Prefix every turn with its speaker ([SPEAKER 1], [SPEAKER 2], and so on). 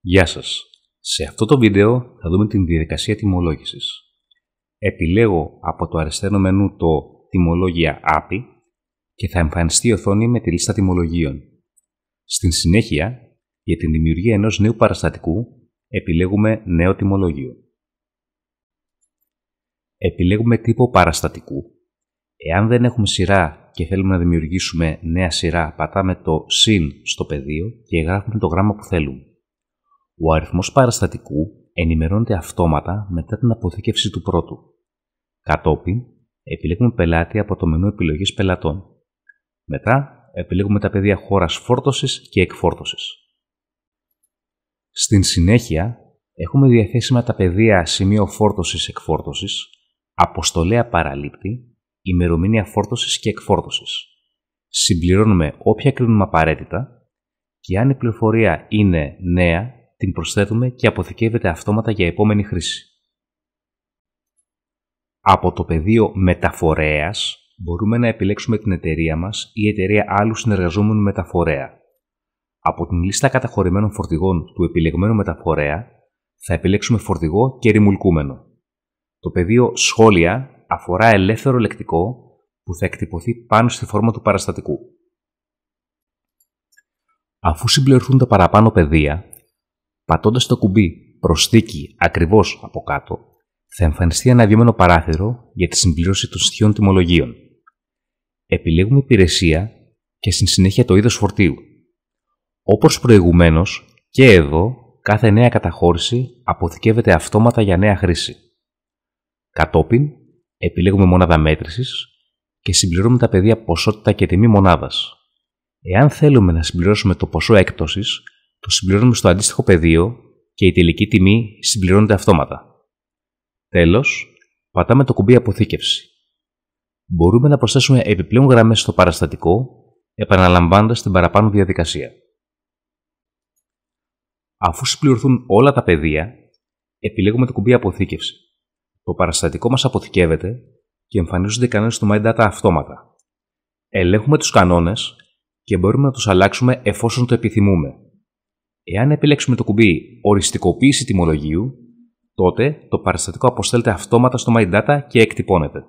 [SPEAKER 1] Γεια σας. Σε αυτό το βίντεο θα δούμε την διαδικασία τιμολόγησης. Επιλέγω από το αριστερό μενού το «Τιμολόγια API» και θα εμφανιστεί η οθόνη με τη λίστα τιμολογίων. Στην συνέχεια, για την δημιουργία ενός νέου παραστατικού, επιλέγουμε «Νέο τιμολόγιο». Επιλέγουμε τύπο παραστατικού. Εάν δεν έχουμε σειρά και θέλουμε να δημιουργήσουμε νέα σειρά, πατάμε το «Συν» στο πεδίο και γράφουμε το γράμμα που θέλουμε. Ο αριθμός παραστατικού ενημερώνεται αυτόματα μετά την αποθήκευση του πρώτου. Κατόπιν, επιλέγουμε πελάτη από το μενού επιλογής πελατών. Μετά, επιλέγουμε τα πεδία χώρας φόρτωσης και εκφόρτωσης. Στην συνέχεια, έχουμε διαθέσιμα τα πεδία σημείο φόρτωσης-εκφόρτωσης, αποστολέα παραλήπτη, ημερομηνία φόρτωσης και εκφόρτωσης. Συμπληρώνουμε όποια κρίνουμε απαραίτητα και αν η πληροφορία είναι νέα, την προσθέτουμε και αποθηκεύεται αυτόματα για επόμενη χρήση. Από το πεδίο μεταφορέας μπορούμε να επιλέξουμε την εταιρεία μας ή εταιρεία άλλου συνεργαζόμενου μεταφορέα. Από την λίστα καταχωρημένων φορτηγών του επιλεγμένου μεταφορέα θα επιλέξουμε φορτηγό και ρημουλκούμενο. Το πεδίο σχόλια αφορά ελεύθερο λεκτικό που θα εκτυπωθεί πάνω στη φόρμα του παραστατικού. Αφού συμπληρωθούν τα παραπάνω πεδία, πατώντας το κουμπί «Προσθήκη» ακριβώς από κάτω, θα εμφανιστεί ένα αναβιώμενο παράθυρο για τη συμπλήρωση των στοιχείων τιμολογίων. Επιλέγουμε υπηρεσία και στην συνέχεια το είδος φορτίου. Όπως προηγουμένως, και εδώ κάθε νέα καταχώρηση αποθηκεύεται αυτόματα για νέα χρήση. Κατόπιν, επιλέγουμε μονάδα μέτρησης και συμπληρώνουμε τα πεδία ποσότητα και τιμή μονάδας. Εάν θέλουμε να συμπληρώσουμε το ποσό έκπτωσης, το συμπληρώνουμε στο αντίστοιχο πεδίο και η τελική τιμή συμπληρώνεται αυτόματα. Τέλος, πατάμε το κουμπί «Αποθήκευση». Μπορούμε να προσθέσουμε επιπλέον γραμμές στο παραστατικό, επαναλαμβάνοντας την παραπάνω διαδικασία. Αφού συμπληρωθούν όλα τα πεδία, επιλέγουμε το κουμπί «Αποθήκευση». Το παραστατικό μας αποθηκεύεται και εμφανίζονται οι κανόνες του MyData αυτόματα. Ελέγχουμε τους κανόνες και μπορούμε να τους αλλάξουμε εφόσον το επιθυμούμε. Εάν επιλέξουμε το κουμπί «Οριστικοποίηση τιμολογίου», τότε το παραστατικό αποστέλλεται αυτόματα στο MyData και εκτυπώνεται.